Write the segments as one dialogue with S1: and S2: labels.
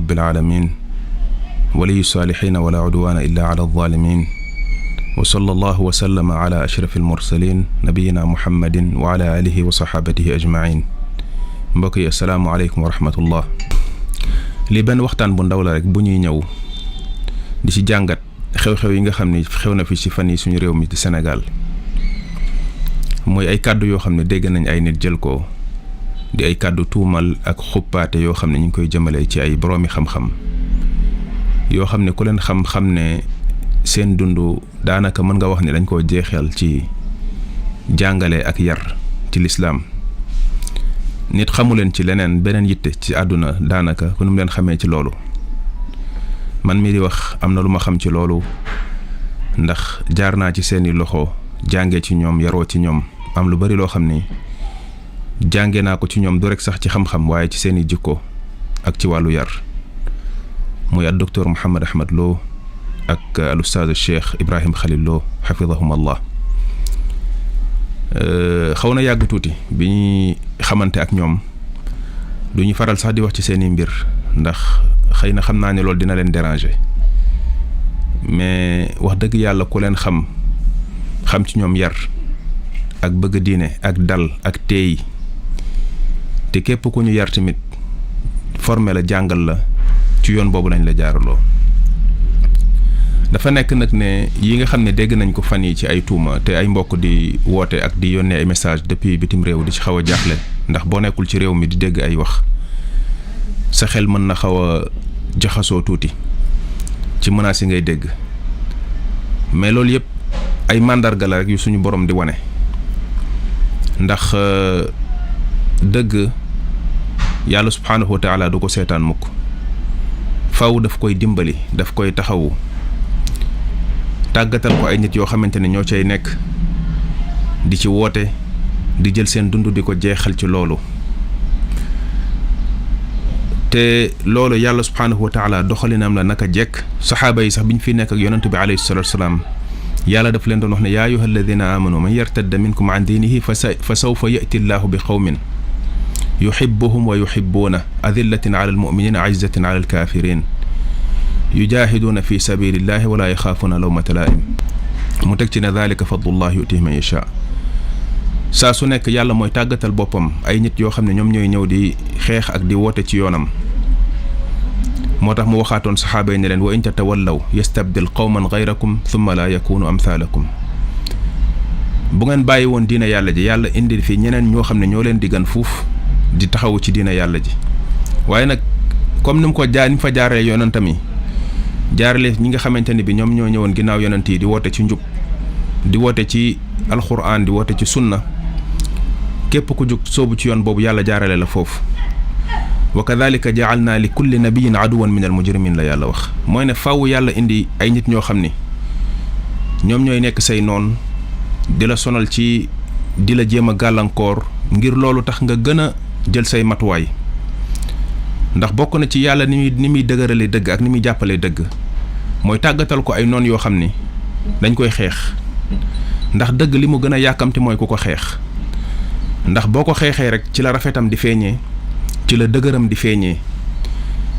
S1: رب العالمين ولي الصالحين ولا عدوان إلا على الظالمين وصلى الله وسلم على أشرف المرسلين نبينا محمد وعلى آله وصحابته أجمعين. mbokk yi asalaamaaleykum wa rahmatullah. li benn waxtaan bu ndaw la rek bu ñuy ñëw di ci jàngat xew-xew yi nga xam ne xew na fi ci fan yi suñu réew mi di Sénégal mooy ay kàddu yoo xam ne dégg nañ ay nit jël ko di ay kàddu tuumal ak xuppaate yoo xam ne ñu ngi koy jëmale ci ay boroomi xam-xam yoo xam ne ku leen xam-xam ne seen dund daanaka mën nga wax ne dañ koo jeexal ci jàngale ak yar ci lislaam nit xamu leen ci leneen beneen yitte ci àdduna daanaka ku nu mu leen xamee ci loolu man mi di wax am na lu ma xam ci loolu ndax jaar naa ci seeni loxo jànge ci ñoom yaroo ci ñoom am lu bari loo xam ni jànge naa ko ci ñoom du rek sax ci xam-xam waaye ci seeni jikko ak ci wàllu yar muy ak docteur Mouhamed Ahmed Lo ak al ustaaz Cheikh Ibrahim Khalil Lo xafidahum allah xaw na yàgg tuuti bi ñuy xamante ak ñoom du ñu faral sax di wax ci seeni mbir ndax xëy na xam naa ne loolu dina leen déranger mais wax dëgg yàlla ku leen xam ci ñoom yar ak bëgg diine ak dal ak teey te képp ku ñu yar tamit formé la jàngal la ci yoon boobu lañ la jaaraloo. dafa nekk nag ne yi nga xam ne dégg nañ ko fan yi ci ay tuuma te ay mbokk di woote ak di yónnee ay message depuis bitim réew di ci xaw a jaaxle ndax boo nekkul ci réew mi di dégg ay wax sa xel mën na xaw a jaxasoo tuuti ci menaces yi ngay dégg mais loolu yëpp ay màndarga la rek yu suñu borom di wane ndax dëgg yàlla subhaanahu wa taala du ko seetaan mukk faw daf koy dimbali daf koy taxawu tàggatal ko ay nit yoo xamante ne ñoo cay nekk di ci woote di jël seen dund di ko jeexal ci loolu te loolu yàlla subhaanahu wa taala doxalinam la naka jekk saxaaba yi sax bi ñu fi nekk ak yonent bi alayhi salaatu wasalaam yàlla daf leen doon wax ne yaa ayyuha alladina amanu man yartadda minkum an diinihi fa sawfa yati llaahu bi qawmin yuhibbuhum wa yuhibbuuna adillatin ala almuminina aizzatin ala alkafirin yujahiduuna fi sabilillahi wala yaxaafuuna lawmata laa'im mu teg ci ne dhalika fadlullahi yutihi man yasha saa su nekk yàlla mooy tàggatal boppam ay nit yoo xam ne ñoom ñooy ñëw di xeex ak di woote ci yoonam moo tax mu waxaatoon saxaaba yi ne leen wa in tatawallaw yastabdil qawman gayrakum thumma la yakunu amthalakum bu ngeen bàyyi woon diina yàlla ji yàlla indi fi ñeneen ñoo xam ne ñoo leen di gën fuuf di taxawu ci diina yàlla ji waaye nag comme ni mu ko ni mu fa jaarale yonentam yi jaarale ñi nga xamante ni bi ñoom ñoo ñëwoon ginnaaw yonent yi di woote ci njub di woote ci alquran di woote ci sunna képp ku jug soobu ci yoon boobu yàlla jaarale la foofu wa kadhalika ja'alna li kulli nabiyyin aduwan min al mujrimin la yàlla wax mooy ne faaw yàlla indi ay nit ñoo xam ni ñoom ñooy nekk say noon di la sonal ci di la jéem a gàllankoor ngir loolu tax nga gën a jël say matuwaay ndax bokk na ci yàlla ni muy dëgërale dëgg ak ni muy jàppale dëgg mooy tàggatal ko ay noon yoo xam ni dañ koy xeex ndax dëgg li mu gën a yàkkamti mooy ku ko xeex ndax boo ko xeexee rek ci la rafetam di feeñee ci la dëgëram di feeñee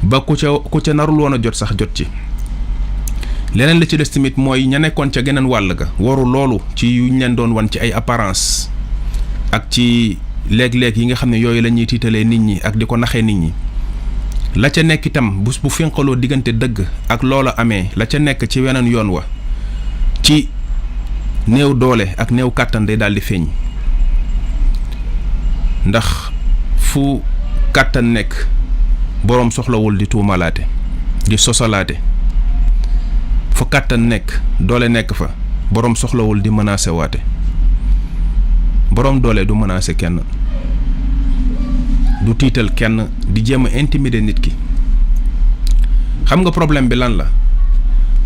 S1: ba ku ca narul woon a jot sax jot ci leneen la ci des tamit mooy ña nekkoon ca geneen wàll ga waru loolu ci yuñ leen doon wan ci ay apparence ak ci léeg-léeg yi nga xam ne yooyu la ñuy tiitalee nit ñi ak di ko naxee nit ñi la ca nekk itam bu fénqaloo diggante dëgg ak loola amee la ca nekk ci weneen yoon wa ci néew doole ak néew kàttan day daal di feeñ ndax fu kàttan nekk boroom soxlawul di tuumalaate di sosalaate fu kàttan nekk doole nekk fa boroom soxlawul di menacé waate boroom doole du menacé kenn du tiital kenn di jéem a intimider nit ki xam nga problème bi lan la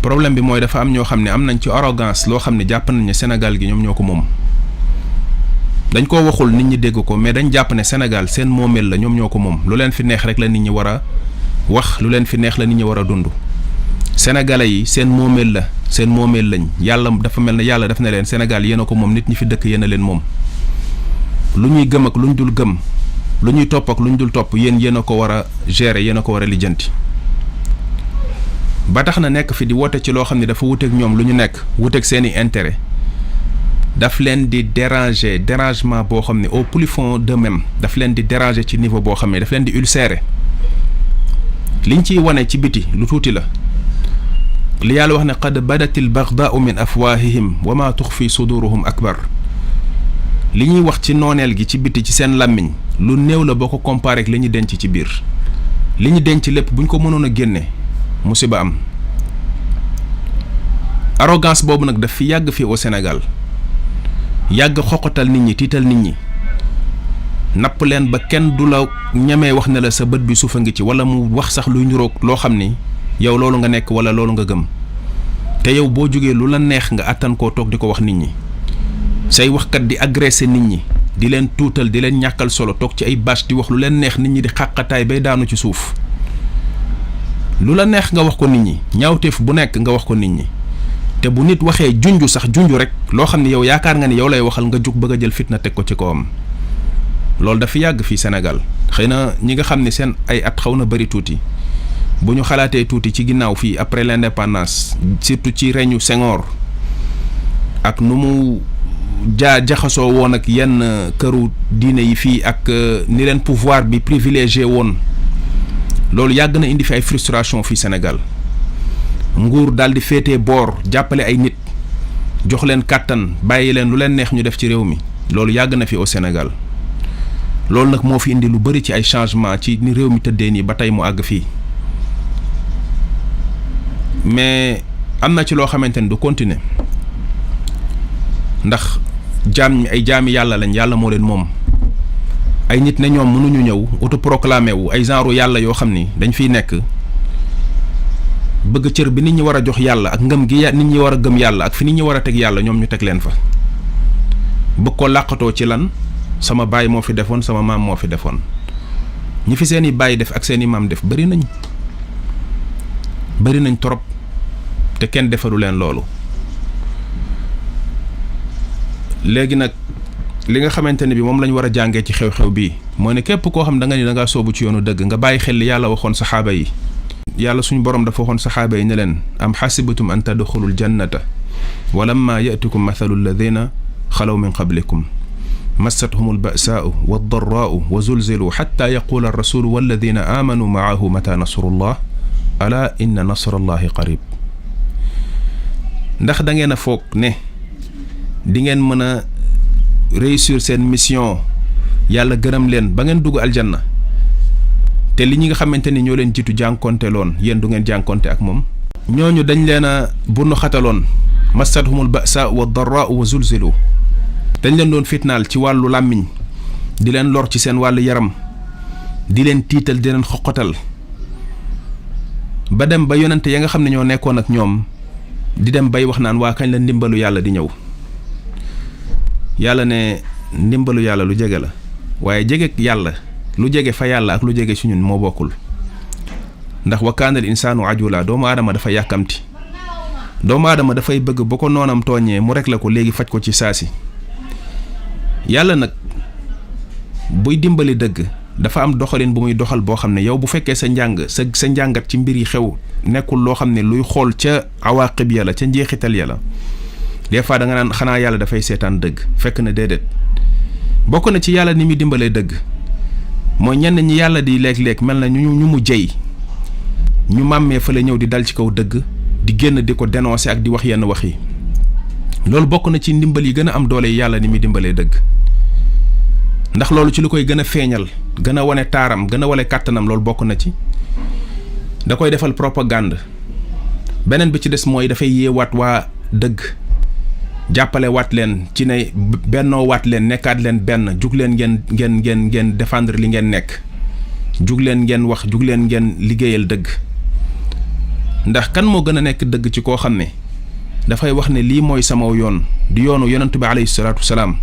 S1: problème bi mooy dafa am ñoo xam ne am nañ ci arrogance loo xam ne jàpp nañ ne Sénégal gi ñoom ñoo ko moom dañ koo waxul nit ñi dégg ko mais dañ jàpp ne Sénégal seen moomeel la ñoom ñoo ko moom lu leen fi neex rek la nit ñi war a wax lu leen fi neex la nit ñi war a dund sénégalais yi seen moomeel la seen moomeel lañ yàlla dafa mel ne yàlla daf ne leen Sénégal yéen a ko moom nit ñi fi dëkk yéen a leen moom lu ñuy gëm ak lu ñu dul gëm lu ñuy topp ak lu ñu dul topp yéen a ko war a gérer yéen a ko war a lijjanti ba tax na nekk fi di woote ci loo xam ne dafa wuteeg ñoom lu ñu nekk wuteeg seeni intérêt daf leen di déranger dérangement boo xam ne au plus fond d'eux-mêmes daf leen di déranger ci niveau boo xam ne daf leen di ulcérer liñ ciy wane ci biti lu tuuti la li yàlla wax ne qad badatil bagdaau min afwahihim wa ma tuxfi suduruhum akbar li ñuy wax ci nooneel gi ci biti ci seen làmmiñ lu néew la boo ko comparé ak li ñu denc ci biir li ñu denc lépp buñ ko mënoon a génne musiba am arrogance boobu nag daf fi yàgg fii au Sénégal yàgg xoqatal nit ñi tiital nit ñi napp leen ba kenn du la ñemee wax ne la sa bët bi suufa ngi ci wala mu wax sax luy niroog loo xam ni yow loolu nga nekk wala loolu nga gëm te yow boo jógee lu la neex nga àttan koo toog di ko wax nit ñi say waxkat di agressé nit ñi di leen tuutal di leen ñàkkal solo toog ci ay bâche di wax lu leen neex nit ñi di xàqataay bay daanu ci suuf lu la neex nga wax ko nit ñi ñaawteef bu nekk nga wax ko nit ñi te bu nit waxee junju sax junju rek loo xam ne yow yaakaar nga ni yow lay waxal nga jug bëgg a jël fitna teg ko ci kawam loolu dafa yàgg fii Sénégal xëy na ñi nga xam ne seen ay at xaw na bëri tuuti bu ñu xalaatee tuuti ci ginnaaw fii après l'indépendance surtout ci règne Senghor ak nu mu jaxasoo woon ak yenn këru diine yi fii ak ni leen pouvoir bi privilégié woon loolu yàgg na indi fi ay frustration fii Sénégal nguur daal di féetee boor jàppale ay nit jox leen kàttan bàyyi leen lu leen neex ñu def ci réew mi loolu yàgg na fi au Sénégal loolu nag moo fi indi lu bari ci ay changement ci ni réew mi tëddee nii ba tey mu àgg fii mais am na ci loo xamante ni du continuer ndax jaam ñi ay jaami yàlla lañ yàlla moo leen moom ay nit ne ñoom mënuñu ñëw autoproclamé wu ay genre yàlla yoo xam ni dañ fiy nekk bëgg cër bi nit ñi war a jox yàlla ak ngëm gi nit ñi war a gëm yàlla ak fi nit ñi war a teg yàlla ñoom ñu teg leen fa bëgg ko làqatoo ci lan sama baay moo fi defoon sama maam moo fi defoon ñi fi seeni baay def ak seeni maam def bari nañ trop te kenn defaru leen loolu léegi nag li nga xamante ne bi moom lañ war a jàngee ci xew-xew bii moo ne képp koo xam da nga ni da ngaa soobu ci yoonu dëgg nga bàyyi xel li yàlla waxoon saxaaba yi yàlla suñu borom dafa waxoon saxaaba yi ne leen am xasibatum an tadxulul jannata wa lamma yatikum mathalu alladina xalaw min qablikum massathum albasaau waddaraau wa zulzilu xatta yaqula arrasulu walladina amanu maahu mata nasrullah ala inna nasrallahi qarib ndax da ngeen a foog ne di ngeen mën a réussir seen mission yàlla gërëm leen ba ngeen dugg aljanna te li ñi nga xamante ni ñoo leen jiitu jànkonte loon yéen du ngeen jànkonte ak moom ñooñu dañ leen a bunu xataloon massathumul ba'sa wa darraa wa zulzilu dañ leen doon fitnaal ci wàllu làmmiñ di leen lor ci seen wàllu yaram di leen tiital di leen xoqatal ba dem ba yonente ya nga xam ne ñoo nekkoon ak ñoom di dem bay wax naan waa kañ la ndimbalu yàlla di ñëw yàlla ne ndimbalu yàlla lu jege la waaye jege yàlla lu jege fa yàlla ak lu jege ci ñun moo bokkul ndax wa kaanal insaanu ajula doomu aadama dafa yàkkamti doomu aadama dafay bëgg ba ko noonam tooñee mu rek la ko léegi faj ko ci saasi yàlla nag buy dimbali dëgg dafa am doxalin bu muy doxal boo xam ne yow bu fekkee sa njàngat ci mbir yi xew nekkul loo xam ne luy xool ca awaqib ya la ca njeexital ya la des fois da nga naan xanaa yàlla dafay seetaan dëgg fekk na déedéet bokk na ci yàlla ni muy dimbalee dëgg mooy ñenn ñi yàlla di léeg-léeg mel na ñu mu jey ñu màmmee fa la ñëw di dal ci kaw dëgg di génn di ko dénoncer ak di wax yenn wax yi loolu bokk na ci ndimbal yi gën a am doole yi yàlla ni muy dimbalee dëgg ndax loolu ci lu koy gën a feeñal gën a wane taaram gën a wane kàttanam loolu bokk na ci da koy defal propagande beneen bi ci des mooy dafay yeewaat waa dëgg jàppale waat leen ci ne bennoo waat leen nekkaat leen benn jug leen ngeen défendre li ngeen nekk jug leen ngeen wax jug leen ngeen liggéeyal dëgg ndax kan moo gën a nekk dëgg ci koo xam ne dafay wax ne lii mooy sama yoon di yoonu yonent bi alayhi salaatu wasalaam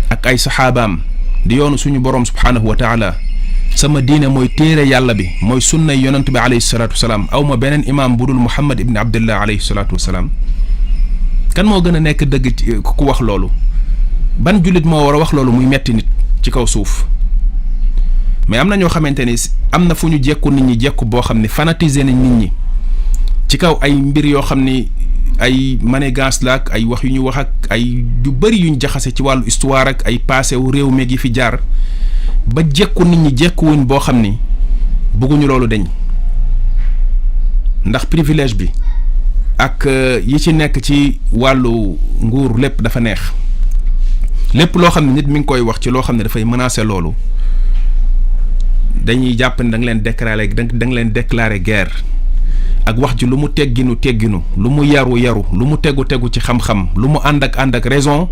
S1: ak ay saxaabaam di yoonu suñu boroom subhaanahu wa taala sama diine mooy téere yàlla bi mooy sunnay yonent bi alayhi salaatu wasalaam aw ma beneen imaam bu dul Muhammad ibn Abdillah alayhi salaatu wasalaam kan moo gën a nekk dëgg ku wax loolu ban jullit moo war a wax loolu muy metti nit ci kaw suuf mais am na ñoo xamante ni am na fu ñu jekku nit ñi jekku boo xam ne fanatiser nañ nit ñi ci kaw ay mbir yoo xam ni ay manigance la ak ay wax yu ñu wax ak ay yu bëri yuñ jaxase ci wàllu histoire ak ay passé wu réew meeg yi fi jaar ba jekku nit ñi jekkuwuñ boo xam ni bëgguñu loolu deñ ndax privilège bi ak yi ci nekk ci wàllu nguur lépp dafa neex lépp loo xam ne nit mi ngi koy wax ci loo xam ne dafay menacer loolu dañuy jàpp ne da nga leen déclarer guerre ak wax ji lu mu tegginu lu mu yaru lu mu tegu ci xam-xam lu mu ànd ak raison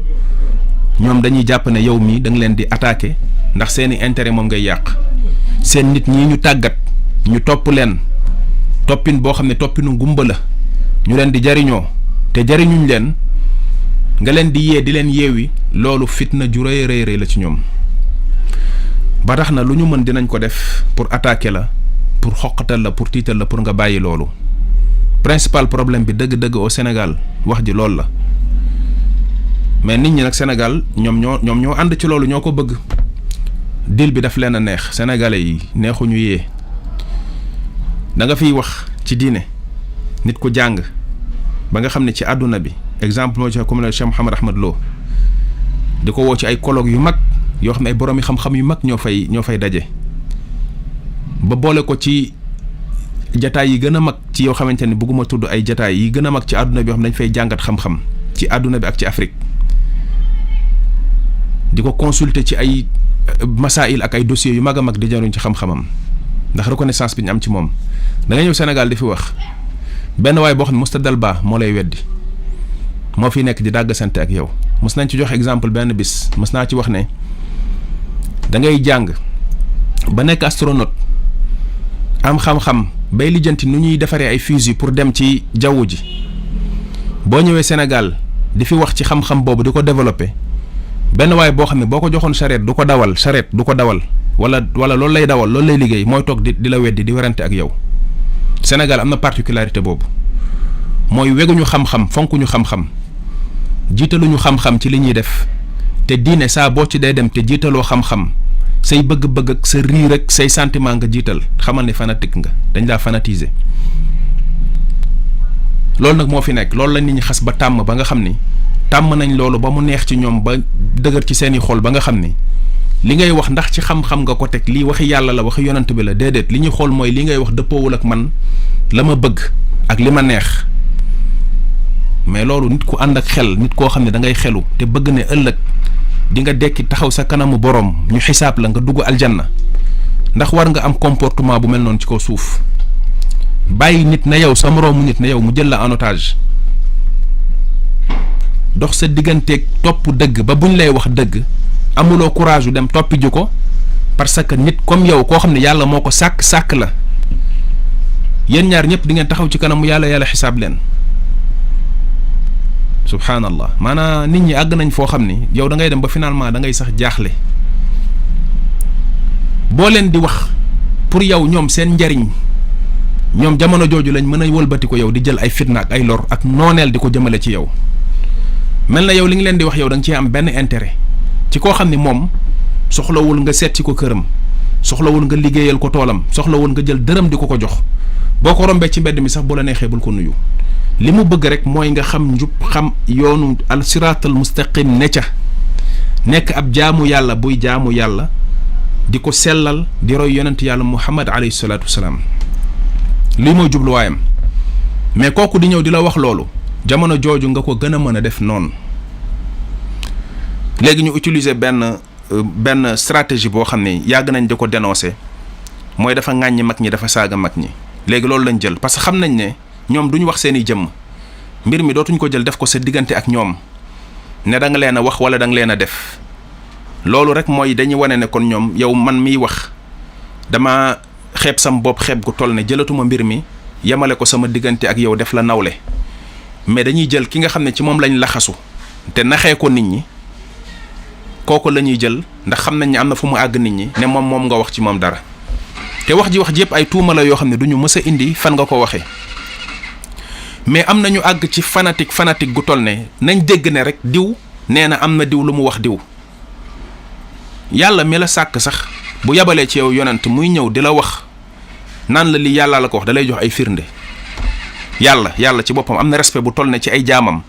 S1: ñoom dañuy jàpp ne yow mii da nga leen di attaquer ndax seeni intérêt moom ngay yàq seen nit ñi ñu tàggat ñu topp leen toppin boo xam ne toppinu ngumba la ñu leen di jariñoo te jariñuñ leen nga leen di yee di leen yeewi loolu fitna ju rëy la ci ñoom ba tax na lu ñu mën dinañ ko def pour attaquer la pour xoqatal la pour tiital la pour nga bàyyi loolu principal problème bi dëgg-dëgg au Sénégal wax ji loolu la mais nit ñi nag Sénégal ñoom ñoo ànd ci loolu ñoo ko bëgg deal bi daf leen a neex sénégalais yi neexuñu yee da nga fiy wax ci diine nit ku jàng ba nga xam ne ci àdduna bi exemple moo ci comme le Cheikh Mouhamed Ahmad Lo di ko woo ci ay colloque yu mag yoo xam ne ay boroomi xam-xam yu mag ñoo fay daje ba boole ko ci jataay yi gën a mag ci yoo xamante ne bëgguma tudd ay jataay yi gën a mag ci àdduna bi yoo xam ne dañ fay jàngat xam-xam ci àdduna bi ak ci Afrique di ko consulter ci ay masail ak ay dossiers yu mag a mag di jaruñ ci xam-xamam ndax reconnaissance bi ñu am ci moom da nga ñëw Sénégal di fi wax benn waay boo xam ne Moustapha Ba moo lay weddi moo fi nekk di dàggasante ak yow mos nañ ci jox exemple benn bis mos naa ci wax ne da ngay jàng ba nekk astronaute am xam-xam bay lijjanti nu ñuy defaree ay fusée pour dem ci jaww ji boo ñëwee Sénégal di fi wax ci xam-xam boobu di ko développer benn waay boo xam ne boo ko joxoon charrette du ko dawal wala loolu lay dawal loolu lay liggéey mooy toog di la weddi di werante ak yow Sénégal am na particularité boobu mooy weguñu xam-xam fonkuñu xam-xam jiitaluñu xam-xam ci li ñuy def te diine saa boo ci day dem te jiitaloo xam-xam say bëgg-bëgg ak sa riir ak say sentiment nga jiital xamal ne fanatique nga dañ laa fanatiser loolu nag moo fi nekk loolu la nit ñi xas ba tàmm ba nga xam ni tàmm nañ loolu ba mu neex ci ñoom ba dëgër ci seeni xol ba nga xam ni li ngay wax ndax ci xam-xam nga ko teg lii waxi yàlla la waxi yonant bi la déedéet li ñuy xool mooy li ngay wax dëppoowul ak man la ma bëgg ak li ma neex mais loolu nit ku ànd ak xel nit koo xam ne da ngay xelu te bëgg ne ëllëg di nga dekki taxaw sa kanamu borom ñu xisaab la nga dugg aljanna ndax war nga am comportement bu mel noonu ci kaw suuf bàyyi nit na yow sa moroomu nit na yow mu jël la en otage dox sa digganteeg topp dëgg ba buñ lay wax dëgg amuloo courage yu dem toppi ju ko parce que nit comme yow koo xam ne yàlla moo ko sàkk la yéen ñaar ñëpp di ngeen taxaw ci kanamu yàlla xisaab leen subhanallah maanaam nit ñi àgg nañ foo xam ni yow da ngay dem ba finalement da ngay sax jaaxle boo leen di wax pour yow ñoom seen njariñ ñoom jamono jooju lañ mën a wëlbati ko yow di jël ay fitna ak ay lor ak nooneel di ko jëmale ci yow mel na yow li nga leen di wax yow da nga ciy am benn intérêt ci koo xam ni moom soxlawul nga seet ci ko këram soxlawul nga liggéeyal ko toolam soxlawul nga jël dërëm di ko jox boo ko rombee ci mbedd mi sax bu la neexee bul ko nuyu li mu bëgg rek mooy nga xam njub xam yoonu al siraatal mustaqim ne ca nekk ab jaamu yàlla buy jaamu yàlla di ko sellal di roy yonent yàlla muhammad alayhi salaatu wasalaam lii mooy jubluwaayam mais kooku di ñëw di la wax loolu jamono jooju nga ko gën a mën a def noonu léegi ñu utiliser benn stratégie boo xam ne yàgg nañ di ko dénoncer mooy dafa ŋàññi mag ñi dafa saaga mag ñi léegi loolu lañ jël parce que xam nañ ne ñoom duñ wax seeni jëmm mbir mi dootuñ ko jël def ko sa diggante ak ñoom ne da nga leen a wax wala da nga leen a def loolu rek mooy dañuy wane ne kon ñoom yow man miy wax dama xeeb sam bopp xeeb gu toll ne jëlatuma mbir mi yemale ko sama diggante ak yow def la nawle mais dañuy jël ki nga xam ne ci moom lañ laxasu te naxee ko nit ñi kooku la ñuy jël ndax xam nañ ne am na fu mu àgg nit ñi ne moom nga wax ci moom dara te wax ji yëpp ay tuuma la yoo xam ne duñu mës a indi fan nga ko waxee mais am nañu àgg ci fanatique gu toll ne nañ dégg ne rek diw nee na am na diw lu mu wax diw yàlla mi la sàkk sax bu yabalee ci yow yonent muy ñëw di la wax naan la li yàlla la ko wax da lay jox ay firnde yàlla ci boppam am na respect bu toll ne ci ay jaamam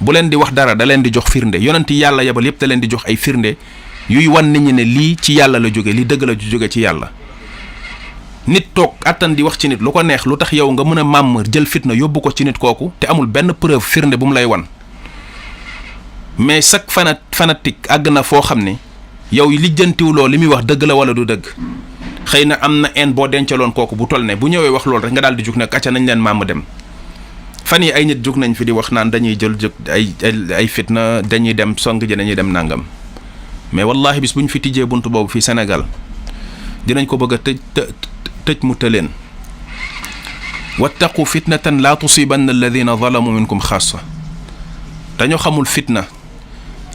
S1: bu leen di wax dara da leen di jox firnde yonent yi yàlla yebal yépp da leen di jox ay firnde yuy wan nit ñi ne lii ci yàlla la jóge lii dëgg la jóge ci yàlla. nit toog attan di wax ci nit lu ko neex lu tax yow nga mën a màmm jël fitna yóbbu ko ci nit kooku te amul benn preuve firnde bu mu lay wan mais chaque fanatique àgg na foo xam ne yow lijjantiwuloo li muy wax dëgg la wala du dëgg xëy na am na en boo dencaloon kooku bu toll ne bu ñëwee wax loolu rek nga daal di jug nag acca nañ leen màmm dem. fan yi ay nit jug nañ fi di wax naan dañuy jël jóg ay fitna dañuy dem song ji dañuy dem nangam mais wallahi bis bu ñu fi tijjee bunt boobu fii Sénégal dinañ ko bëgg a tëj mu tëleen wattaqu fitnatan la tusibanna alladina zalamu minkum xaasa dañoo xamul fitna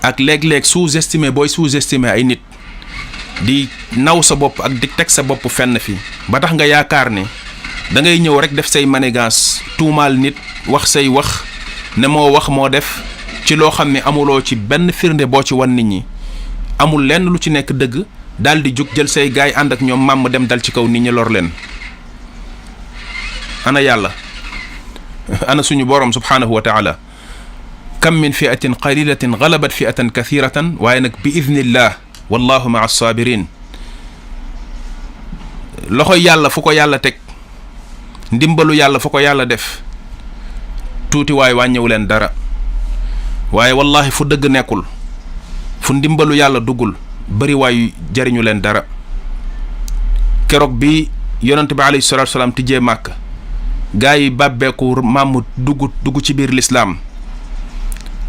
S1: ak léeg-léeg sous-estimé booy sous-estimé ay nit di naw sa bopp ak di teg sa bopp fenn fi ba tax nga yaakaar ne da ngay ñëw rek def say manigance tuumaal nit wax say wax ne moo wax moo def ci loo xam ne amuloo ci benn firnde boo ci wan nit ñi amul lenn lu ci nekk dëgg daal di jug jël say gaay ànd ak ñoom màmm dem dal ci kaw nit ñi lor leen. ana yàlla ana suñu borom subhanahu wa taala kam min fi'atin qalilatin galabat fi'atan kathiratan waaye nag bi idnillah wallahu maa sabirin. loxoy yàlla fu ko yàlla teg ndimbalu yàlla fu ko yàlla def tuuti waay wàññewu leen dara waaye wallahi fu dëgg nekkul fu ndimbalu yàlla duggul bari waay jariñu leen dara. keroog bi yonent bi alayhi salaatu salaam tijjee màkk gaa yi bàbbeeku maamu dugg ci biir lislaam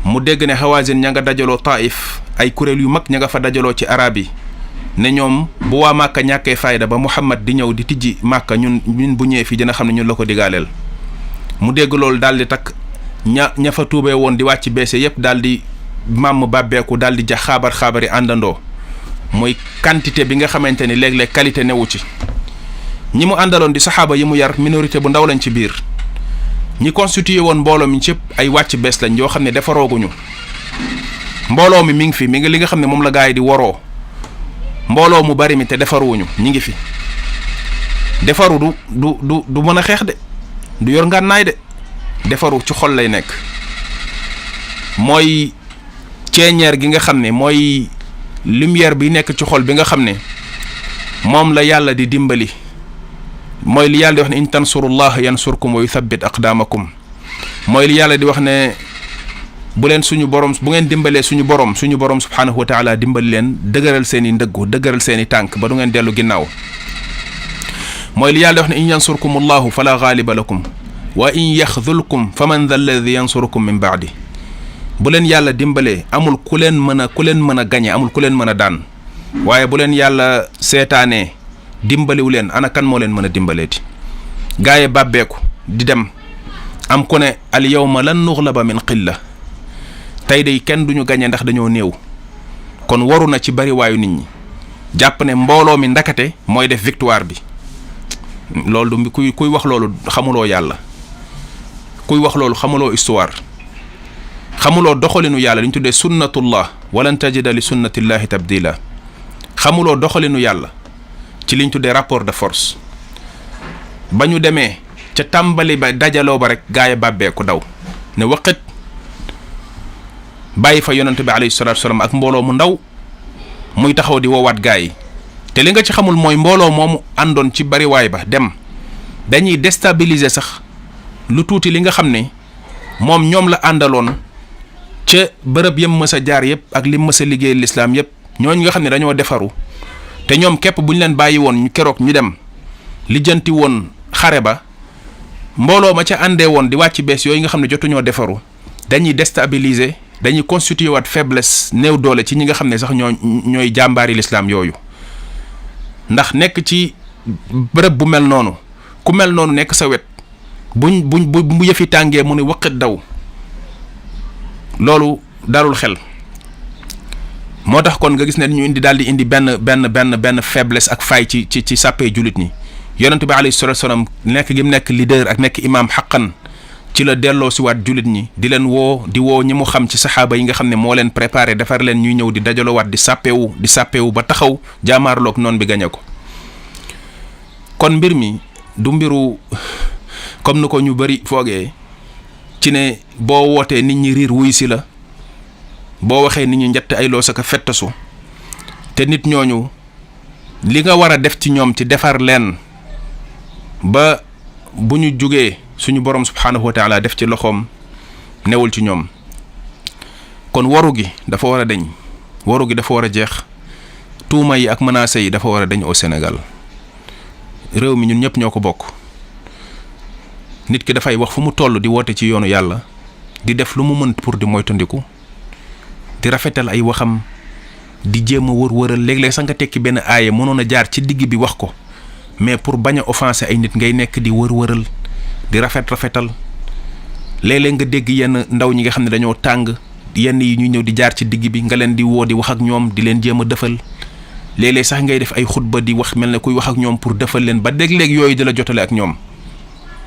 S1: mu dégg ne Hawazin ña nga dajaloo Taif ay kuréel yu mag ña nga fa dajaloo ci arab yi ne ñoom bu waa màkka ñàkkee fayda ba Muhammad di ñëw di tijji màkka ñun bu ñëwee fii dina xam ne ñun la ko digaaleel. mu dégg loolu daal di takk ña fa tuubee woon di wàcc beese yépp daal di maam bàbbeeku daal di jax xaabar yi àndandoo mooy quantité bi nga xamante ni léeg-léeg qualité newu ci. ñi mu àndaloon di saxaaba yi mu yar minorité bu ndaw lañ ci biir ñi constitué woon mbooloo mi cëpp ay wàcc bees lañ yoo xam ne defarooguñu mbooloo mi ngi fi mi ngi li nga xam ne moom la gaa yi di waroo mbooloo mu bari mi te defaruwuñu ñi ngi fi defaru du mën a xeex de du yor ngànnaay de defaru ci xol lay nekk mooy ceeñeer gi nga xam ne mooy lumière bi nekk ci xol bi nga xam ne moom la yàlla di dimbali mooy li yàlla di wax ne in tansurullah yansurkum wa yuthabbit aqdamakum mooy li yàlla di wax ne bu leen suñu borom bu ngeen dimbalee suñu borom subhanahu wa taala dimbali leen dëgëral seen i ndëggu dëgëral seen i tànk ba du ngeen dellu ginnaaw mooy li yàlla di wax ne in yansurkumullahu fala ghaliba lakum wa in yaxdulkum faman dha alladi yansurukum min baadi bu leen yàlla dimbalee amul ku leen mën a gañe amul ku leen mën a daan waaye bu leen yàlla seetaanee dimbaliwu leen ana kan moo leen mën a dimbaleeti gaa yi bàbbeeku di dem am ku ne al yawma lan nuxlaba min qilla tey day kenn duñu gañe ndax dañoo néew kon waru na ci bari waayu nit ñi jàpp ne mbooloo mi ndakate mooy def victoire bi loolu du kuy wax loolu xamuloo yàlla kuy wax loolu xamuloo histoire xamuloo doxalinu yàlla li ñu tuddee sunnatullah walan tajida li sunnatillahi tabdila xamuloo doxalinu yàlla ci li ñu tuddee rapport de force ba ñu demee ca tàmbali ba dajaloo ba rek gaa yi bàbbeeku daw ne waqit bàyyi fa yonent bi alayhi salaatu salaam ak mbooloo mu ndaw muy taxaw di woowaat gaa yi te li nga ci xamul mooy mbooloo moomu àndoon ci bariwaay ba dem dañuy déstabiliser sax lu tuuti li nga xam ne moom ñoom la àndaloon ca bërëb yëm mës a jaar yëpp ak lim mës a liggéey lislaam yëpp ñooñu nga xam ne dañoo defaru te ñoom képp bu ñu leen bàyyi woon ñu keroog ñu dem lijjanti woon xare ba mbooloo ma ca àndee woon di wàcc bees yooyu nga xam ne jotuñoo defaru dañuy déstabiliser dañuy constituer waat faiblesse néew doole ci ñi nga xam ne sax ñooy jàmbaari lislaam yooyu ndax nekk ci bërëb bu mel noonu ku mel noonu nekk sa wet bu yëfi tàngee mu ne waqit daw loolu dalul xel moo tax kon nga gis ne ñu indi daal di indi benn faiblesse ak faay ci sàppee jullit ñi yonent bi alayhi salaatu salaam nekk gi mu nekk leader ak nekk imaam xaqan ci la delloo si waat jullit ñi di leen di woo ñi mu xam ci saxaaba yi nga xam ne moo leen préparé defar leen ñuy ñëw di dajaloo waat di sàppeewu ba taxaw jaamaarloog noonu bi gañe ko kon mbir mi du mbiru comme ni ko ñu bari foogee ci ne boo wootee nit ñi riir wuy si la boo waxee nit ñi njett ay loo saka fettasu te nit ñooñu li nga war a def ci ñoom ci defar leen ba bu ñu jugee suñu borom subhaanahu wa taala def ci loxoom newul ci ñoom. kon waru gi dafa war a deñ waru gi dafa war a jeex tuuma yi ak menaces yi dafa war a deñ au Sénégal réew mi ñun ñëpp ñoo ko bokk nit ki dafay wax fu mu toll di woote ci yoonu yàlla di def lu mu mën pour di moytandiku di rafetal ay waxam di jéem a wër-wëral léeg-léeg sax nga tekki benn aaya mënoon a jaar ci digg bi wax ko mais pour bañ a offenser ay nit ngay nekk di wër-wëral di rafetal léeg-léeg nga dégg yenn ndaw ñi nga xam ne dañoo tàng yenn yi ñu ñëw di jaar ci digg bi nga leen di woo di wax ak ñoom di leen jéem a dëfal léeg-léeg sax ngay def ay xutba di wax mel ne kuy wax ak ñoom pour dëfal leen ba léeg-léeg yooyu di la jotale ak ñoom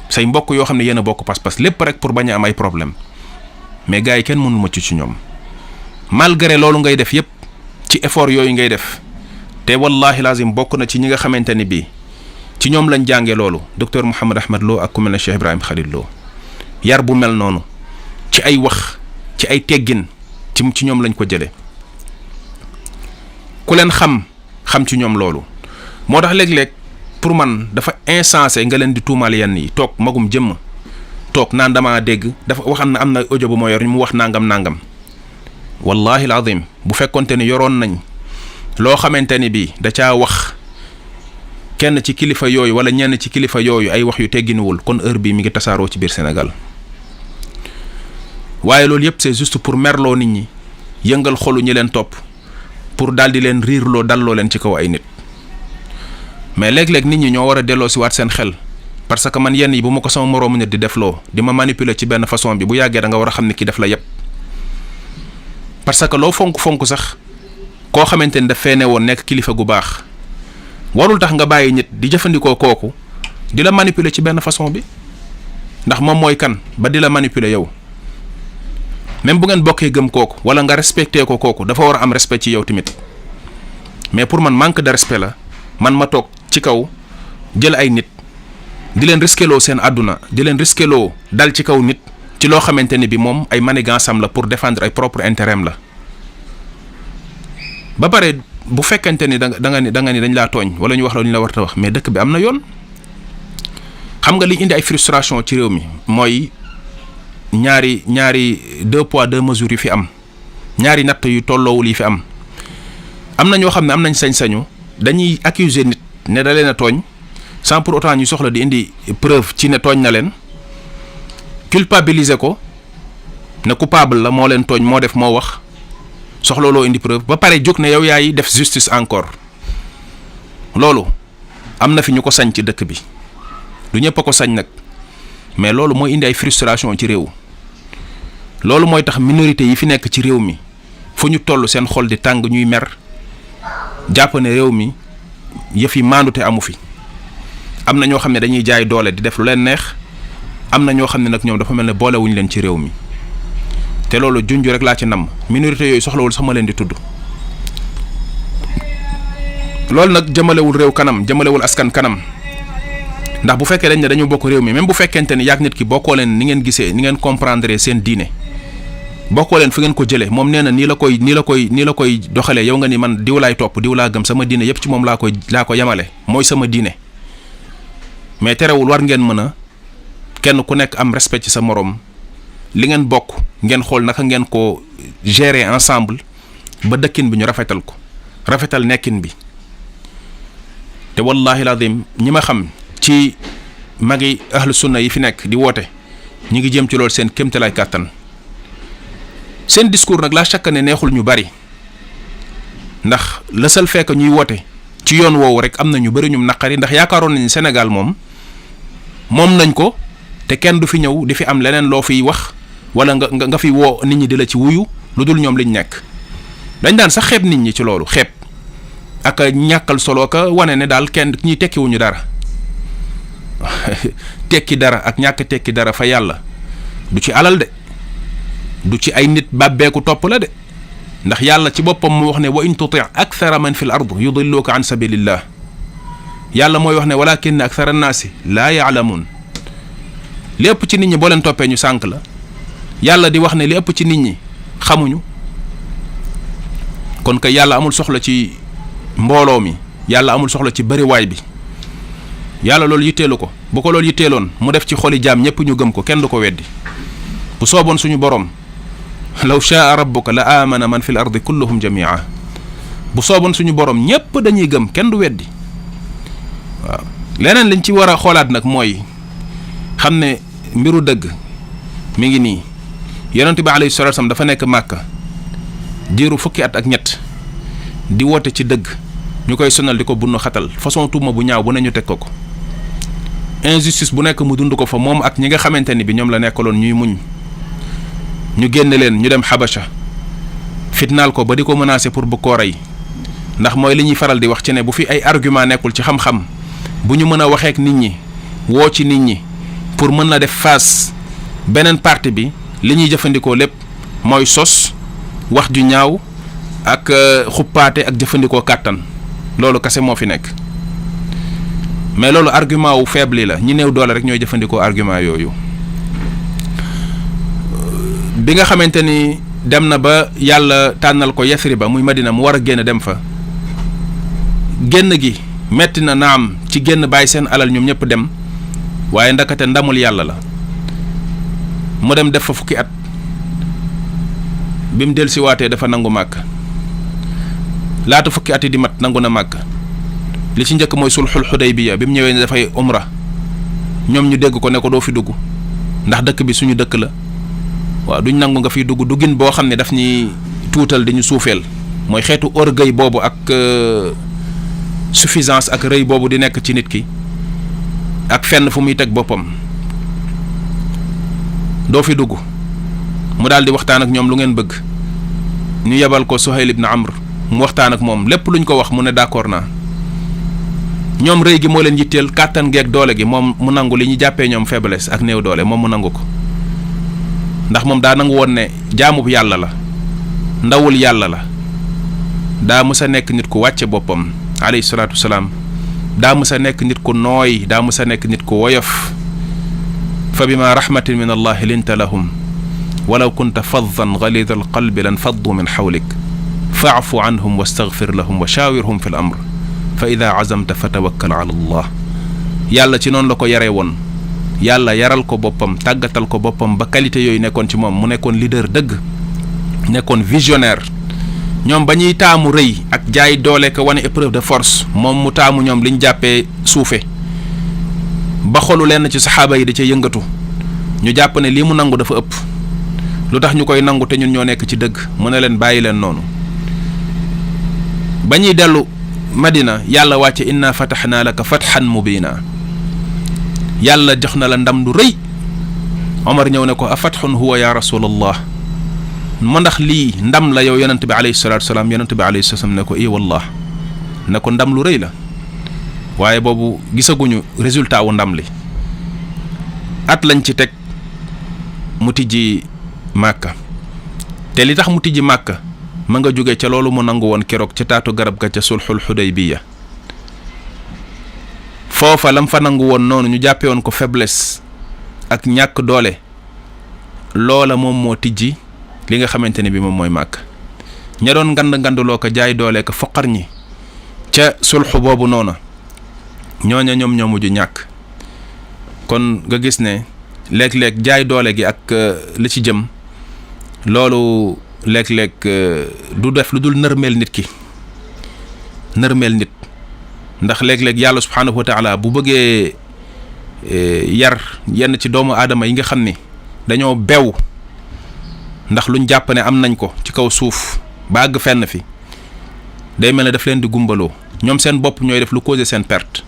S1: say mbokk yoo xam ne yéen a bokk pas-pas lépp rek pour bañ a am ay problème mais gars yi kenn mënul mucc ci ñoom malgré loolu ngay def yépp ci effort yooyu ngay def te wallahi lazim bokk na ci ñi nga xamante ni bii ci ñoom lañ jàngee loolu docteur Mouhamed Ahmad Lo ak ku mel ne Cheikh Ibrahim Khalil Lo yar bu mel noonu ci ay wax ci ay teggin ci ñoom lañ ko jëlee ku leen xam ci ñoom loolu moo tax léeg-léeg pour man dafa insensé nga leen di tuumaal yenn yi toog magum jëmm toog naan damaa dégg dafa wax am na audio bu ma yor ñu mu wax nangam wallahi alazim bu fekkonte ni yoroon nañ loo xamante ni bii da caa wax kenn ci kilifa yooyu wala ñenn ci kilifa yooyu ay wax yu tegginuwul kon heure bii mi ngi tasaaroo ci biir Sénégal waaye loolu yëpp c'est juste pour merloo nit ñi yëngal xolu ñi leen topp pour daal di leen riirloo dalloo leen ci kaw ay nit mais léeg-léeg nit ñi ñoo war a delloo si waat seen xel parce que man yenn yi bu ma ko sama moroomu nit di defloo di ma manipuler ci benn façon bi bu yàggee da nga war a xam ne ki def la yëpp parce que loo fonk sax koo xamante ni daf fee ne woon nekk kilifa gu baax warul tax nga bàyyi nit di jëfandikoo kooku di la manipuler ci benn façon bi ndax moom mooy kan ba di la manipuler yow même bu ngeen bokkee gëm kooku wala nga respecté ko kooku dafa war a am respect ci yow tamit mais pour man manque de respect la man ma toog ci kaw jël ay nit di leen risqueloo seen àdduna di leen risqueloo dal ci kaw nit ci loo xamante ni bi moom ay manigance am la pour défendre ay propre intérêt am la ba pare bu fekkente ni da nga ni dañ laa tooñ wala ñu wax la ñu la war a wax mais dëkk bi am na yoon xam nga li indi ay frustration ci réew mi mooy ñaari 2 poids 2 mesures yu fi am ñaari natt yu tolloowul yi fi am na ñoo xam ne am nañ sañ-sañu dañuy accuser nit ne da leen a tooñ sans pour autant ñu soxla di indi preuve ci ne tooñ na leen culpabiliser ko ne coupable la moo leen tooñ moo def moo wax soxla loo indi preuve ba pare jóg ne yow yaay def justice encore loolu am na fi ñu ko sañ ci dëkk bi du ñëpp a ko sañ nag mais loolu mooy indi ay frustration ci réew loolu mooy tax minorité yi fi nekk ci réew mi fu ñu toll seen xol di tàng ñuy mer jàpp ne réew mi yëf yi maandute amu fi am na ñoo xam ne dañuy jaay doole di def lu leen neex am na ñoo xam ne nag ñoom dafa mel ne boolewuñu leen ci réew mi te loolu junj rek laa ci namm minorité yooyu soxlawul sax ma leen di tudd loolu nag jëmalewul réew kanam jëmalewul askan kanam ndax bu fekkee dañ ne dañu bokk réew mi même bu fekkente ni yaag nit ki bokkoo leen ni ngeen gisee ni ngeen comprendre seen diine bokkoo leen fu ngeen ko jëlee moom nee na nii la koy doxalee yow nga ni man diw laay topp diw laa gëm sama diine yépp ci moom laa ko yemale mooy sama diine mais terewul war ngeen mën a kenn ku nekk am respect ci sa moroom li ngeen bokk ngeen xool naka ngeen ko gérer ensemble ba dëkkin bi ñu rafetal nekkin bi te wallahi lazim ñi ma xam ci magi ahlu sunna yi fi nekk di woote ñi ngi jëm ci loolu seen kéemtalaay kàttan seen discours nag laa chaque ne neexul ñu bari ndax le seul fait que ñuy woote ci yoon woowu rek am na ñu bari ñum naqari ndax yaakaaroon nañu Sénégal moom nañ ko te kenn du fi ñëw di fi am leneen loo fiy wax wala nga fi woo nit ñi di la ci wuyu lu dul ñoom liñ nekk dañ daan sax xeeb nit ñi ci loolu xeeb ak ñàkkal solo ka wane ne daal kenn ñi tekkiwuñu dara tekki dara ak ñàkk tekki dara fa yàlla du ci alal de du ci ay nit bàbbeeku topp la de ndax yàlla ci boppam mu wax ne wa in tuti akthara man fil ard yudilluka an sabilillah yàlla mooy wax ne walakin akthara annaasi laa yaalamuun li ëpp ci nit ñi boo leen toppee ñu sànk la yàlla di wax ne li ëpp ci nit ñi xamuñu. kon kay yàlla amul soxla ci mbooloo mi yàlla amul soxla ci bariwaay bi yàlla loolu yitteelu ko. bu ko loolu yitteeloon mu def ci xoli jaam ñëpp ñu gëm ko kenn du ko weddi. bu sooboon suñu borom law shaa rabbuka la amana man fil ardi kulluhum jamia bu sooboon suñu borom ñëpp dañuy gëm kenn du weddi. waaw leneen liñ ci war a xoolaat nag mooy xam ne mbiru dëgg mi ngi nii yonent bi alayhi salaatu salaam dafa nekk Màkka diiru fukki at ak ñett di woote ci dëgg ñu koy sonal di ko bunnu xatal façon tuuma bu ñaaw bu ne ñu teg ko injustice bu nekk mu dund ko fa moom ak ñi nga xamante ni bi ñoom la nekkaloon ñuy muñ ñu génne leen ñu dem Habasha fitnaal ko ba di ko menacer pour bu koo rey ndax mooy li ñuy faral di wax ci ne bu fi ay argument nekkul ci xam-xam bu ñu mën a waxeek nit ñi woo ci nit ñi pour mën na def face beneen partie bi li ñuy jëfandikoo lépp mooy sos wax ju ñaaw ak xuppaate ak jëfandikoo kàttan loolu kese moo fi nekk mais loolu argument wu faible la ñi néew doole rek ñooy jëfandikoo argument yooyu. bi nga xamante ni dem na ba yàlla tànnal ko Yasriba muy Madina mu war a génn dem fa génn gi metti na naam ci génn bàyyi seen alal ñoom ñëpp dem waaye ndakate ndamul yàlla la mu dem def fa fukki at bi mu dellusiwaatee dafa nangu màkk laata fukki at yi di mat nangu na màkk li ci njëkk mooy sulxul Xudaybiya bi mu ñëwee ne dafay umra ñoom ñu dégg ko ne ko doo fi dugg ndax dëkk bi suñu dëkk la waaw duñ nangu nga fiy dugg duggin boo xam ne daf ñuy tuutal di ñu suufeel mooy xeetu orgueil boobu ak suffisance ak rëy boobu di nekk ci nit ki ak fenn fu muy teg boppam doo fi dugg mu daal di waxtaan ak ñoom lu ngeen bëgg ñu yebal ko Suhayl ibn Amr mu waxtaan ak moom lépp luñ ko wax mu ne d'accord naa ñoom rëy gi moo leen yitteel kàttan geeg doole gi moom mu nangu li ñu jàppee ñoom faiblesse ak néew doole moom mu nangu ko ndax moom daa nangu woon ne jaamub yàlla la ndawul yàlla la daa mës a nekk nit ku wàcce boppam alayhi salaatu wasalaam daa mës a nekk nit ku nooy daa mës a nekk nit ku woyof fa bima rahmatin min allahi linta lahum walaw kunta faddan galida alqalbi lan faddu min xawlik faafu anhum wastaghfir lahum wa shaawirhum fi l amr fa ida azamta fa tawakkal ala allah yàlla ci noonu la ko yaree woon yàlla yaral ko boppam tàggatal ko boppam ba qualité yooyu nekkoon ci moom mu nekkoon leader dëgg nekkoon visionnaire ñoom ba ñuy taamu rëy ak jaay doole ko wane épreuve de force moom mu taamu ñoom liñ jàppee suufe ba xolu lenn ci saxaaba yi da ca yëngatu ñu jàpp ne lii mu nangu dafa ëpp lu tax ñu koy nangu te ñun ñoo nekk ci dëgg mu ne leen bàyyi leen noonu ba ñuy dellu Madina yàlla wàcce inna fatahnaa laka fathan mubina yàlla jox na la ndam lu rëy Omar ñëw ne ko a fathun huwa ya rasulallah ma ndax lii ndam la yow yonent bi alayhi salaatu wasalaam yonent bi alayhi salaam ne ko i wallah ne ko ndam lu rëy la waaye boobu gisaguñu résultat wu ndam li at lañ ci teg mu tijji Màkka te li tax mu tijji Màkka ma nga jóge ca loolu mu nangu woon keroog ca taatu garab ga ca sulxul Xudaybiya foofa lam fa nangu woon noonu ñu jàppee woon ko faiblesse ak ñàkk doole loola moom moo tijji li nga xamante ne bi moom mooy Màkka ña doon nganduloo ko jaay doole ko foqar ñi ca sulxu boobu noonu ñooña ñoom ñoo mujj ñàkk kon nga gis ne léeg-léeg jaay doole gi ak li ci jëm loolu léeg-léeg du def lu dul nërmeel nit ki nërmeel nit ndax léeg-léeg yàlla subhaanahu wa taala bu bëggee yar yenn ci doomu aadama yi nga xam ni dañoo bew ndax luñ jàpp ne am nañ ko ci kaw suuf ba àgg fenn fi day mel ne daf leen di gumbaloo ñoom seen bopp ñooy def lu causer seen perte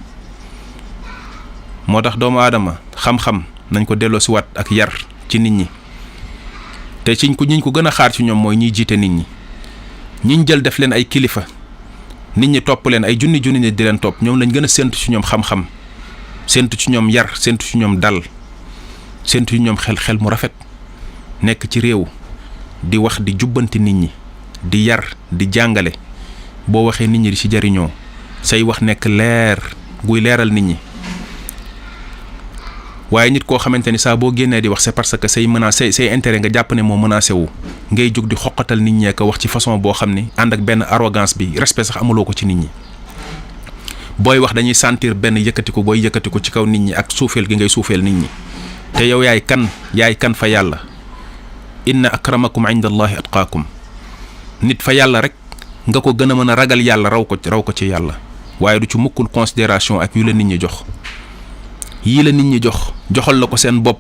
S1: moo tax doomu aadama xam-xam nañ ko delloo si waat ak yar ci nit ñi te ciñ ko ñiñ ko gën a xaar ci ñoom mooy ñiy jiite nit ñi ñiñ jël def leen ay kilifa nit ñi topp leen ay junni nit di leen topp ñoom lañ gën a séntu ci ñoom xam-xam séntu ci ñoom yar séntu ci ñoom dal séntu ci ñoom xel mu rafet nekk ci réew di wax di jubbanti nit ñi di yar di jàngale boo waxee nit ñi di ci jariñoo say wax nekk leer guy leeral nit ñi waaye nit koo xamante ni saa boo génnee di wax c'est parce que say intérêt nga jàpp ne moo menacé wu ngay jóg di xoqatal nit ñee ko wax ci façon boo xam ni ànd ak benn arrogance bi respect sax amuloo ko ci nit ñi. booy wax dañuy sentir benn yëkkatiku booy yëkkatiku ci kaw nit ñi ak suufeel gi ngay suufeel nit ñi te yow yaay kan fa yàlla. inna akramakum inda allahi atqaakum. nit fa yàlla rek nga ko gën a mën a ragal yàlla raw ko ci yàlla waaye du ci mukkul considération ak yu la nit ñi jox. yii la nit ñi joxal la ko seen bopp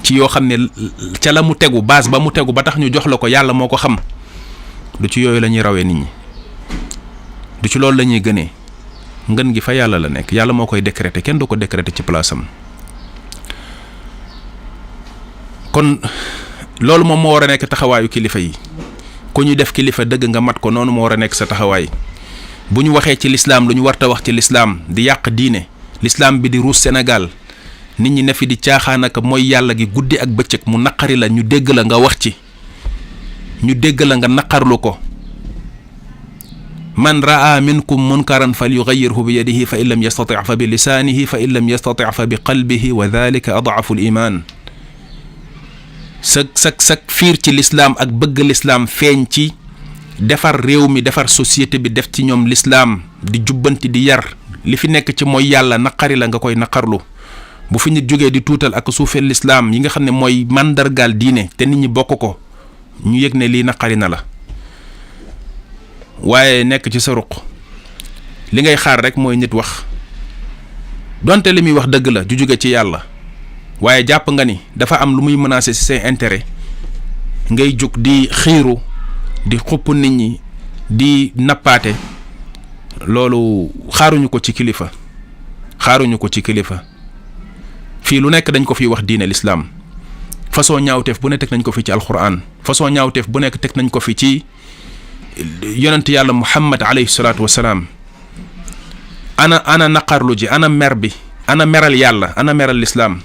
S1: ci yoo xam ne ca la mu tegu base ba mu tegu ba tax ñu jox la ko yàlla moo ko xam du ci yooyu la ñuy rawee nit ñi du ci loolu la ñuy gënee ngën gi fa yàlla la nekk yàlla moo koy décréter kenn du ko décréter ci place am. kon loolu moom moo war a nekk taxawaayu kilifa yi ku ñu def kilifa dëgg nga mat ko noonu moo war a nekk sa taxawaay bu ñu waxee ci lislaam lu ñu warta wax ci lislaam di yàq diine lislaam bi di ruus Sénégal nit ñi ne fi di caaxaan ak mooy yàlla gi guddi ak bëccëg mu naqari la ñu dégg la nga wax ci ñu dégg la nga naqarlu ko man raa minkum munkaran falyughayyirhu bi yadihi fa in lam yastati' fa bi lisaanihi fa in lam yastati' fa bi qalbihi wa dhalika ad'afu al-iman sak fiir ci lislaam ak bëgg lislaam feeñ ci defar réew mi defar société bi def ci ñoom lislaam di jubbanti di yar li fi nekk ci mooy yàlla naqari la nga koy naqarlu bu fi nit jógee di tuutal ak suufeel lislaam yi nga xam ne mooy màndargaal diine te nit ñi bokk ko ñu yëg ne lii naqari na la waaye nekk ci sa ruq li ngay xaar rek mooy nit wax donte li muy wax dëgg la ju jóge ci yàlla waaye jàpp nga ni dafa am lu muy menacer ci say intérêt ngay jóg di xiiru di xupp nit ñi di nappaate loolu xaaruñu ko ci kilifa fii lu nekk dañ ko fi wax diine l'islam façon ñaawteef bu ne teg nañ ko fi ci alquran façon ñaawteef bu nekk teg nañ ko fi ci yonent yàlla muhammad alayhi salaatu wasalaam ana naqarlu ji ana mer bi ana meral yàlla ana meral l'islam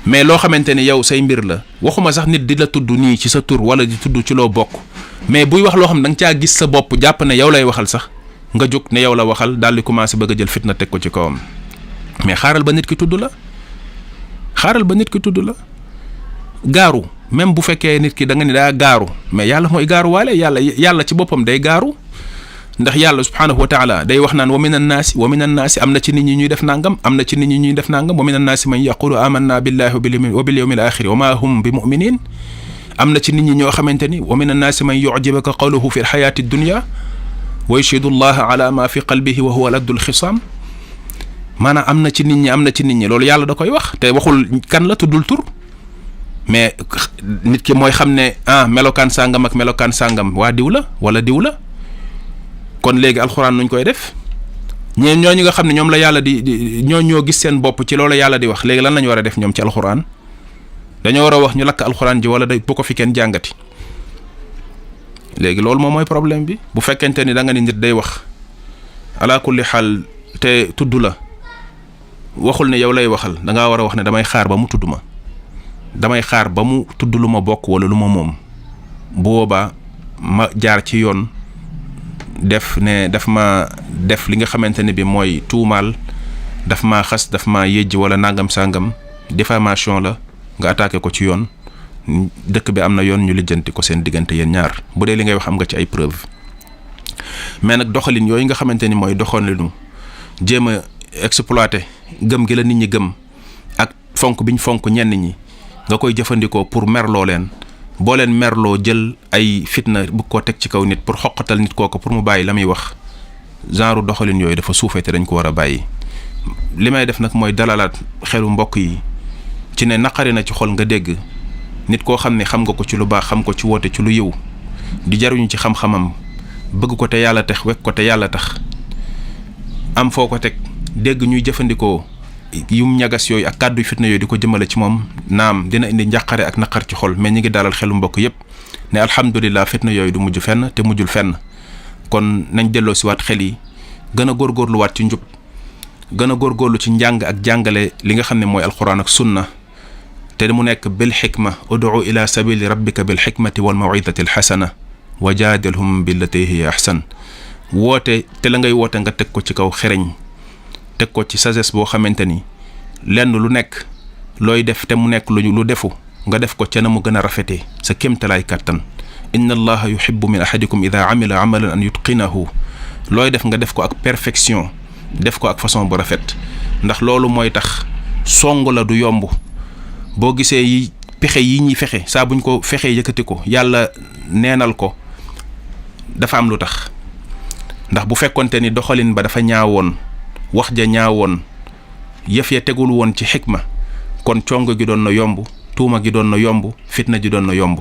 S1: mais loo xamante ni yow say mbir la waxuma sax nit di la tudd nii ci sa tur wala di tudd ci loo bokk mais buy wax loo xam da nga caa gis sa bopp jàpp ne yow lay waxal sax nga jóg ne yow la waxal daal di commencé bëgg a jël fitna teg ko ci kawam mais xaaral ba nit ki tudd la gaaru même bu fekkee nit ki da nga ni daa gaaru mais yàlla mooy gaaru waale yàlla ci boppam day gaaru ndax yàlla subhaanahu wa taala day wax naan wa minan naasi am na ci nit ñi ñuy def nangam wa minan naasi man yaqulu amanna billahi wa bil yawmil axiri wa ma hum bi muminin am na ci nit ñi ñoo xamante ni wa minan naasi man yu'jibuka qawluhu fi lxayaati dunya wa yashhadu llaha ala ma fi qalbihi wa huwa laddul xisaam maanaam am na ci nit ñi loolu yàlla da koy wax te waxul kan la tuddul tur mais nit ki mooy xam ne melokaan sàngam ak melokaan sàngam waa diw la wala diw la kon léegi alxuraan nuñ koy def ñooñu nga xam ne ñoom la yàlla di ñoo gis seen bopp ci loolu yàlla di wax léegi lan lañu war a def ñoom ci alxuraan dañoo war a wax ñu lakk alxuraan ji wala bu ko fi kenn jàngati léegi loolu moom mooy problème bi bu fekkente ni da nga ni nit day wax ala kulli xaal te tudd la waxul ne yow lay waxal da ngaa war a wax ne damay xaar ba mu tudd ma damay xaar ba mu tudd lu ma bokk wala lu ma moom bu boobaa ma jaar ci yoon daf ma def li nga xamante ne bi mooy tuumaal daf maa xas daf maa yëjj wala nangam sangam diffamation la nga attaqué ko ci yoon dëkk bi am na yoon ñu lijjanti ko seen diggante yéen ñaar bu dee li ngay wax am nga ci ay preuve mais nag doxalin yooyu nga xamante ni mooy doxalinu jéem a exploité gëm gi la nit ñi gëm ak fonk biñ fonk ñenn ñi nga koy jëfandikoo pour merloo leen boo leen merloo jël ay fitna bu ko teg ci kaw nit pour xoqatal nit kooku pour mu bàyyi la muy wax genre doxalin yooyu dafa suufee te dañ ko war a bàyyi. li may def nag mooy dalalaat xelu mbokk yi ci ne naqari na ci xol nga dégg nit koo xam ne xam nga ko ci lu baax xam ko ci woote ci lu yiw di jaruñu ci xam-xamam bëgg ko te yàlla tax wekk ko te yàlla tax am foo ko teg dégg ñuy jëfandikoo yum ñagas yooyu ak kàddu fitna yooyu di ko jëmale ci moom naam dina indi njàqare ak naqar ci xol mais ñi ngi dalal xelu mbokk yépp ne alhamdulilah fitna yooyu du mujj fenn te mujjul fenn kon nañ delloo si waat xel yi gën a góorgóorluwaat ci njub gën a góorgóorlu ci njàng ak jàngale li nga xam ne mooy alquran ak sunna te mu nekk bil xikma ud'u ila sabili rabbika bil xikmati wal mawidati alxasana wa jaadilhum billati hiya ahsan woote te la ngay woote nga teg ko ci kaw xereñ teg ko ci sagesse boo xamante ni lenn lu nekk looy def te mu nekk lu defu nga def ko ca na mu gën a rafetee sa kéemtalaay kàttan inna allaha yuhibbu min ahadikum ida amila amalan an yutqinahu looy def nga def ko ak perfection def ko ak façon bu rafet ndax loolu mooy tax song la du yomb boo gisee yi pexe yi ñuy fexe saa buñ ko fexee yëkkati ko yàlla neenal ko dafa am lu tax ndax bu fekkonte ni doxalin ba dafa ñaawoon wax ja ñaawoon yëf ya tegul woon ci xikma kon cong gi doon na yomb tuuma gi doon na yomb fitna ji doon na yomb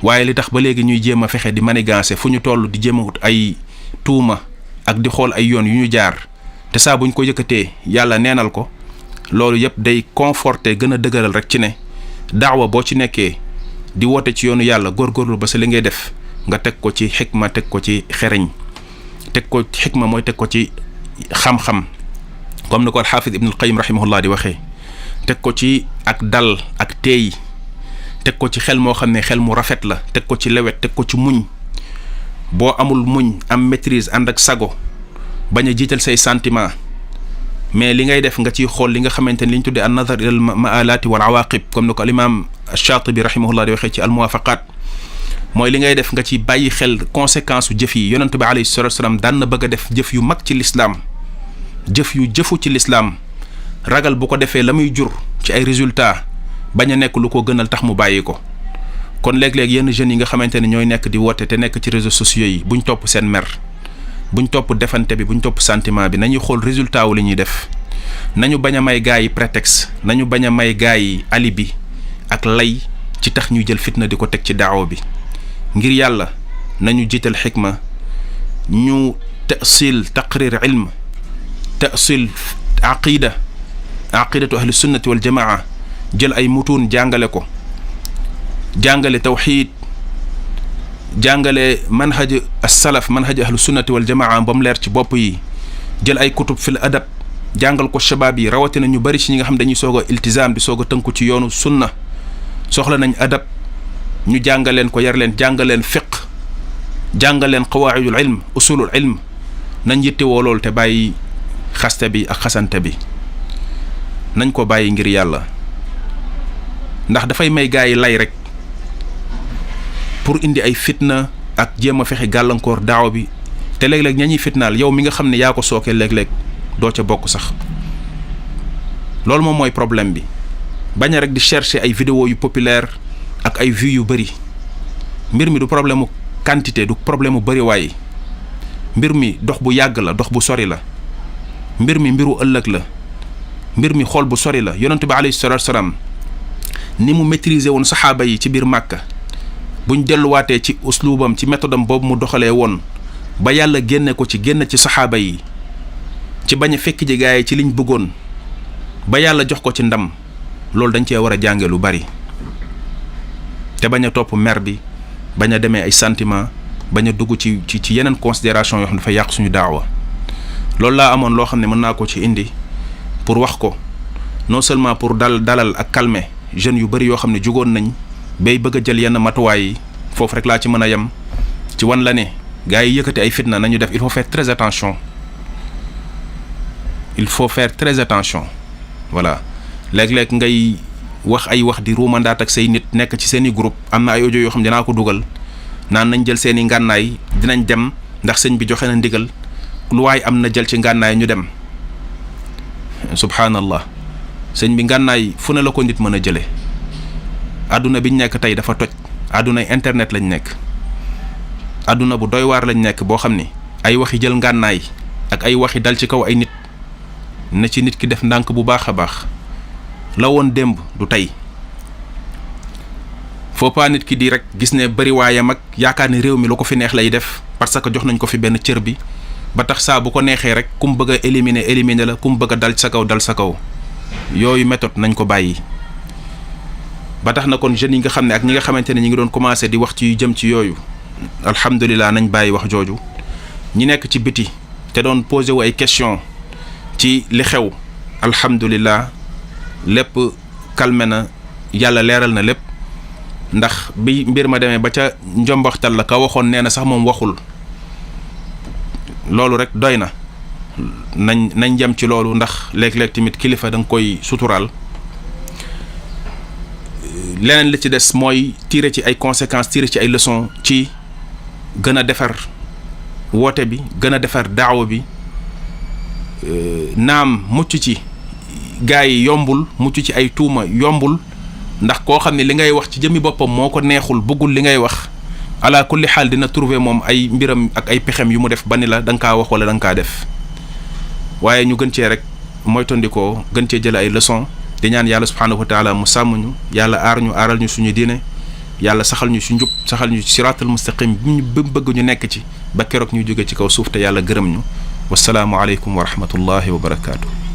S1: waaye li tax ba léegi ñuy jéem a fexe di manigancé fu ñu toll di jéem a wut ay tuuma ak di xool ay yoon yu ñu jaar te saa buñ ko yëkkatee yàlla neenal ko loolu yëpp day conforter gën a dëgëral rek ci ne daawa boo ci nekkee di woote ci yoonu yàlla góorgóorlu ba sa li ngay def nga teg ko ci xikma teg ko ci xereñ teg ko ci xikma mooy teg ko ci xam-xam comme ni ko alxaafid ibnul qayyim rahimahullah di waxee teg ko ci ak dal ak teey teg ko ci xel moo xam ne xel mu rafet la teg ko ci lewet teg ko ci muñ boo amul muñ am maîtrise ànd ak sago bañ a jiital say sentiment mais li ngay def nga ciy xool li nga xamante ni li ñu tuddee an nazar ila al maalaati wal awaqib comme ni ko al imam Shaatibi rahimahullah di waxee ci al muwafaqat mooy li ngay def nga ci bàyyi xel conséquence u jëf yi yonent bi alayhi salatu wasalam daan na bëgg a def jëf yu mag ci lislaam jëfu ci lislaam ragal bu ko defee la muy jur ci ay résultats bañ a nekk lu ko gënal tax mu bàyyi ko kon léeg-léeg yenn jeunes yi nga xamante ne ñooy nekk di woote te nekk ci réseaux sociaux yi buñ topp seen mer buñ topp defante bi buñ topp sentiment bi nañuy xool résultat wu li ñuy def nañu bañ a may gaa yi prétexte nañu bañ a may gaa yi alibi ak lay ci tax ñu jël fitna di ko teg ci daawo bi ngir yàlla nañu jiital xikma ñu tasil taqrir ilm tasil aqidatu ahli sunnati wal jamaa jël ay mutuun jàngale ko jàngale tawxiid jàngale manhaj as-salaf manhaj ahlu sunnati wal jamaa ba mu leer ci bopp yi jël ay kutub fil adab jàngal ko shabaab yi rawatina ñu bari ci ñi nga xam dañuy soog a iltizaam di soog a tënku ci yoonu sunna soxla nañ adab ñu jàngaleen ko yar leen jàngaleen fiq jàngaleen qawaidul ilm usulul ilm nañ yittewoo loolu te bàyyi xaste bi ak xasante bi nañ ko bàyyi ngir yàlla ndax dafay may gaa yi lay rek pour indi ay fitna ak jéem a fexe gàllankoor daaw bi te léeg-léeg ña ñuy fitnaal yow mi nga xam ne yaa ko sookee léeg-léeg doo ca bokk sax loolu moom mooy problème bi bañ a rek di chercher ay vidéo yu populaire ak ay vues yu bëri mbir mi du problème mu quantité du problème mu bëri waaye mbir mi dox bu yàgg la dox bu sori la mbir mi mbiru ëllëg la mbir mi xool bu sori la yonent bi alayhi salaatu salaam ni mu maîtriser woon saxaaba yi ci biir Màkka buñ delluwaatee ci usluubam ci méthode am boobu mu doxalee woon ba yàlla génne ko ci génn ci saxaaba yi ci bañ a fekk ji gaay yi ci liñ bëggoon ba yàlla jox ko ci ndam loolu dañ cee war a jànge lu bari te bañ a topp mer bi bañ a demee ay sentiment bañ a dugg ci yeneen considération yoo xam ne dafa yàq suñu daawa loolu laa amoon loo xam ne mën naa ko ci indi pour wax ko non seulement pour dalal ak calmer jeunes yu bari yoo xam ne jugoon nañ bay bëgg a jël yenn matuwaay yi foofu rek laa ci mën a yem ci wan la ne gars yi yëkkati ay fitna nañu def il faut faire très attention voilà léeg-léeg ngay wax ay wax di ruumandaat ak say nit nekk ci seen i groupe am na ay audio yoo xam dinaa ko dugal naan nañ jël seen i ngànnaay dinañ dem ndax sëñ bi joxe na ndigal lu waay am na jël ci ngànnaay ñu dem subhanallah sëñ bi ngànnaay fu ne la ko nit mën a jëlee àdduna biñ nekk tey dafa toj àdduna internet lañ nekk àdduna bu doy waar lañ nekk boo xam ni ay waxi jël ngànnaay ak ay waxi dal ci kaw ay nit na ci nit ki def ndànk bu baax a baax la woon démb du tey faut pas nit ki di rek gis ne bari waayam ak yaakaar ne réew mi lu ko fi neex lay def parce que jox nañ ko fi benn cër bi ba tax saa bu ko neexee rek ku mu bëgg a éliminer la ku mu bëgg a dal sa kaw yooyu méthode nañ ko bàyyi. ba tax na kon jeunes yi nga xam ne ak ñi nga xamante ne ñi ngi doon commencé di wax ci yu jëm ci yooyu alhamdulilah nañ bàyyi wax jooju ñi nekk ci biti te doon posé wu ay question ci li xew alhamdulilah lépp calmé na yàlla leeral na lépp ndax bi mbir ma demee ba ca njombaxtal la ka waxoon nee na sax moom waxul loolu rek doy na nañ jëm ci loolu ndax léeg-léeg tamit kilifa da nga koy suturaal. leneen li ci des mooy tirer ci ay conséquences tirer ci ay leçons ci gën a defar woote bi gën a defar daawa bi naam mucc ci gaa yi yombul mucc ci ay tuuma yombul ndax koo xam ne li ngay wax ci jëmmi boppam moo ko neexul bëggul li ngay wax ala kulli xaal dina trouver moom ay mbiram ak ay pexem yu mu def ba ni la da nga kaa wax wala da nga kaa def waaye ñu gën cee rek moytandikoo gën cee jële ay leçons di ñaan yàlla subhaanahu wa taala mu sàmm ñu yàlla aar ñu aaral ñu suñu diine yàlla saxal ñu su njub saxal ñu siraatal mustaqim bi ñu bëgg ñu nekk ci ba keroog ñu jóge ci kaw suuf te yàlla gërëm ñu wasalaamu aleykum wa rahmatullahi wa barakaatu.